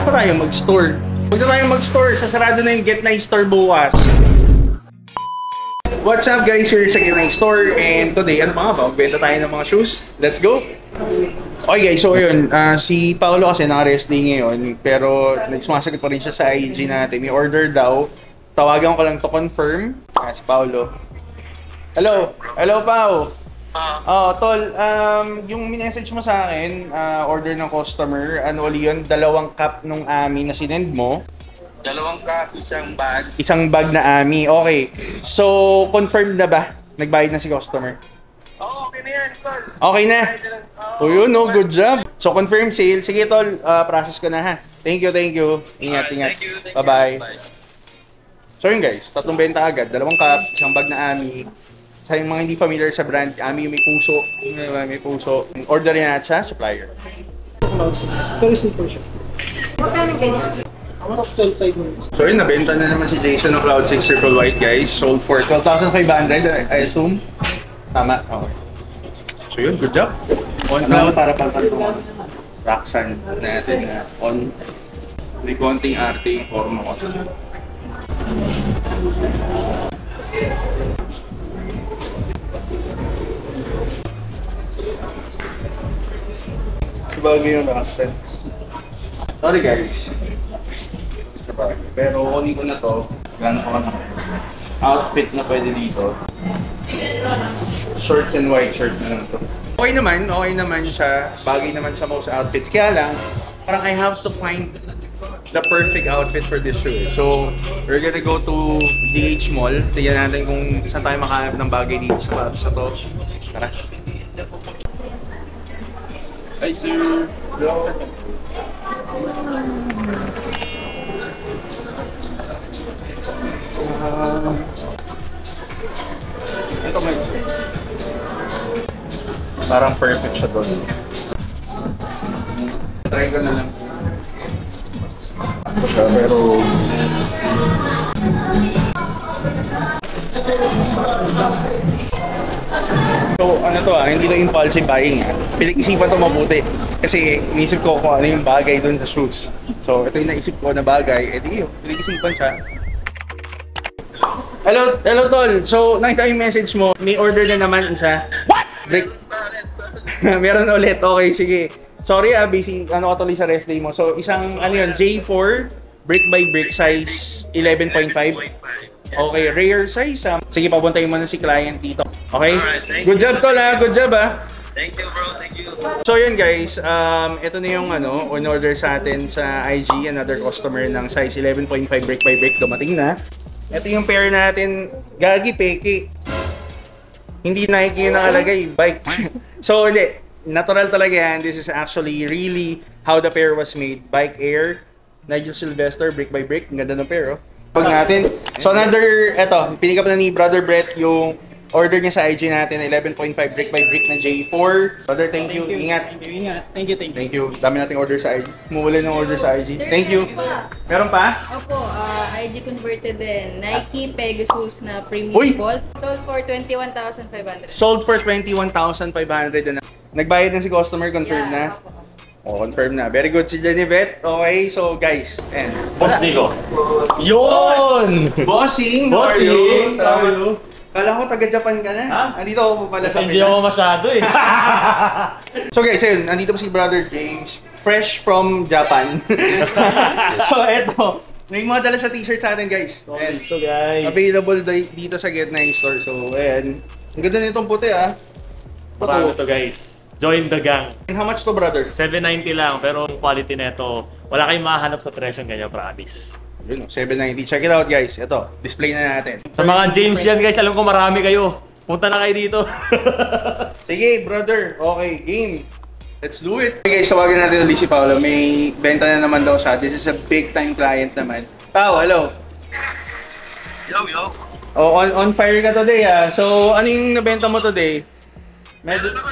pa tayo mag-store. Huwag na tayong mag-store. Sasarado na yung Get Nice Store bukas. What's up guys? We're sa Get Nice Store. And today, ano pa nga ba? Magbenta tayo ng mga shoes. Let's go! Okay guys, so yun. Si Paolo kasi naka-rest day ngayon. Pero nagsumasagot pa rin siya sa IG natin. May order daw. Tawagan ko lang to confirm. Si Paolo. Hello! Hello, Pao! Tol, yung minessage mo sa akin, order ng customer, ano ulit yun, 2 cup nung Ami na sinend mo. 2 cup, isang bag. Isang bag na Ami, okay. So, confirmed na ba? Nagbayad na si customer? Oo, okay na yan, Tol. Okay na? O yun, no, good job. So, confirm sale. Sige, Tol, process ko na ha. Thank you, thank you. Ingat, ingat. Bye-bye. So yun guys, 3 benta agad. 2 cup, isang bag na Ami. Sa yung mga hindi familiar sa brand, Ami yung may puso. May puso. Order yan natin sa supplier. Pero simple siya. Magkano ganyan? So yun, nabenta na naman si Jason ng Cloud6 Triple White guys. Sold for 12,500 I assume. Tama? Okay. So yun, good job. On cloud para pang-tantong Roxanne natin na on. May konting arte yung forma ko. Sabagay yung Roxanne. Sorry guys. Sabagay. Pero kunin ko na to. Gano'n ko na outfit na pwede dito. Shorts and white shirt na lang to. Okay naman siya. Bagay naman sa most outfits. Kaya lang, parang I have to find the perfect outfit for this shoe. So, we're gonna go to DH Mall. Tignan natin kung saan tayo makahanap ng bagay dito sa to. Tara. Hi, sir. Hello. Ito may parang perfect siya doon. Try ko na lang. Pero so ano to hindi to impulsive buying pinag-isipan to mabuti kasi inisip ko kung ano yung bagay dun sa shoes. So ito yung naisip ko na bagay, edi yun, pinag-isipan siya. Hello tol, so nakita yung message mo, may order na naman isa. What? Break. Meron ulit, okay sige. Sorry busy ano ka tuloy sa rest day mo. So isang ano yun, J4 brick by brick size 11.5. Okay, rare size Sige, papuntahin mo na si client dito. Okay? Alright, good job tol good job Thank you bro, thank you. So yun guys, ito na yung on order sa atin sa IG, another customer ng size 11.5 brick by brick, dumating na. Ito yung pair natin, gagi peke. Hindi Nike yung nakalagay, bike. So hindi, natural talaga yan. This is actually really how the pair was made. Bike Air, Nigel Sylvester, brick by brick. Ang ganda ng pair Pag natin. So another, eto, pinig up na ni Brother Brett yung order niya sa IG natin, 11.5 brick by brick na J4. Brother, thank you. Ingat. Thank you. Thank you. Dami nating order sa IG. Mumuli ng order sa IG. Sir, Thank you. Meron pa? Opo, IG converted din. Nike Pegasus na premium Bolt. Sold for 21,500. Sold for 21,500 na. Nagbayad na si customer, confirm na. Opo. Confirm na. Very good si Jennifer. Okay, so guys, and Boss Nico. Yun! Bossing! Bossing! How are you? Kala ko taga-Japan ka na. Ha? Andito ako pala sa Pinas. Hindi ako masyado So guys, ayun, nandito po si Brother James, fresh from Japan. So eto, may mga dala siya t-shirt sa atin guys. And so guys, available dito sa Get Nice Store. So ayan, ang ganda nitong puti marami to guys. Join the gang. And how much to brother? 790 lang, pero yung quality nito, wala kayong mahanap sa presyo ganyan, promise. Yun, 790. Check it out guys. Ito, display na natin. Sa mga James yan guys, alam ko marami kayo. Punta na kayo dito. Sige brother, okay, game. Let's do it. Okay guys, tawagan natin ulit si Paolo. May benta na naman daw siya. This is a big time client naman. Pao, hello. Yo. Oh, on fire ka today So, ano yung nabenta mo today? Meron ako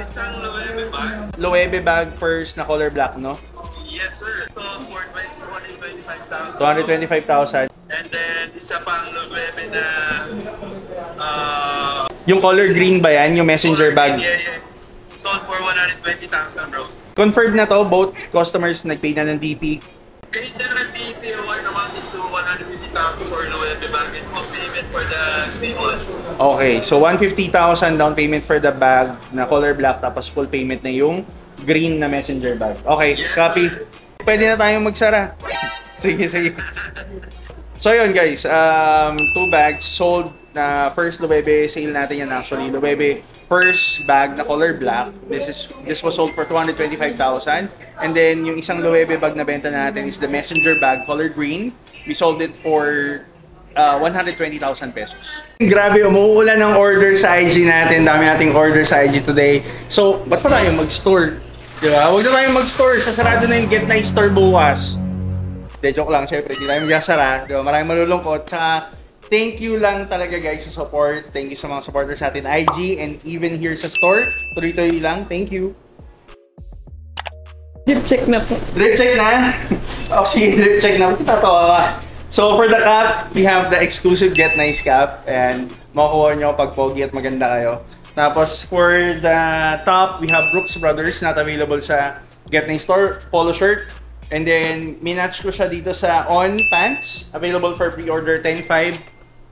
isang Loewe bag. Loewe bag first na color black, no? Yes sir. So, for 225,000. 225,000. And then, isa pang Loewe na... Yung color green ba yan? Yung messenger bag? Yeah. Sold for 120,000 bro. Confirmed na to, both customers nag-pay na ng DP. Kahit na naman DP award amounting to 150,000 for Loewe bag and full payment for the green one. Okay, so 150,000 down payment for the bag na color black tapos full payment na yung green na messenger bag. Okay, Yes, copy. sir. Pwede na tayong magsara. Sige, sige. So yun guys, 2 bags sold na first Loewe sale natin yan actually. Loewe first bag na color black. This was sold for 225,000. And then yung isang Loewe bag na benta natin is the messenger bag color green. We sold it for 120,000 pesos. Grabe, umuulan ng order sa IG natin. Dami nating order sa IG today. So, ba't pa tayo mag-store? Diba? Huwag na tayong mag-store. Sasarado na yung Get Nice Store bukas. De, joke lang, syempre. Hindi tayo magsasara. Diba? Maraming malulungkot. Tsaka, thank you lang talaga guys sa support. Thank you sa mga supporters natin IG and even here sa store. Tuloy-tuloy lang. Thank you. Drip check na po. Drip check na? Oh, sige, drip check na. Tatawa ka. So, for the cap, we have the exclusive Get Nice cap. And makukuha nyo pag pogi at maganda kayo. Tapos, for the top, we have Brooks Brothers, not available sa Get Nice Store. Polo shirt. And then, minatch ko siya dito sa On Pants. Available for pre-order 10.5.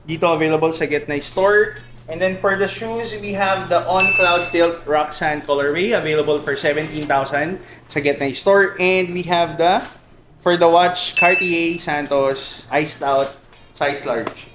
Dito available sa Get Nice Store. And then for the shoes, we have the On Cloud Tilt Rock Sand colorway. Available for 17,000 sa Get Nice Store. And we have the, for the watch, Cartier Santos Iced Out size large.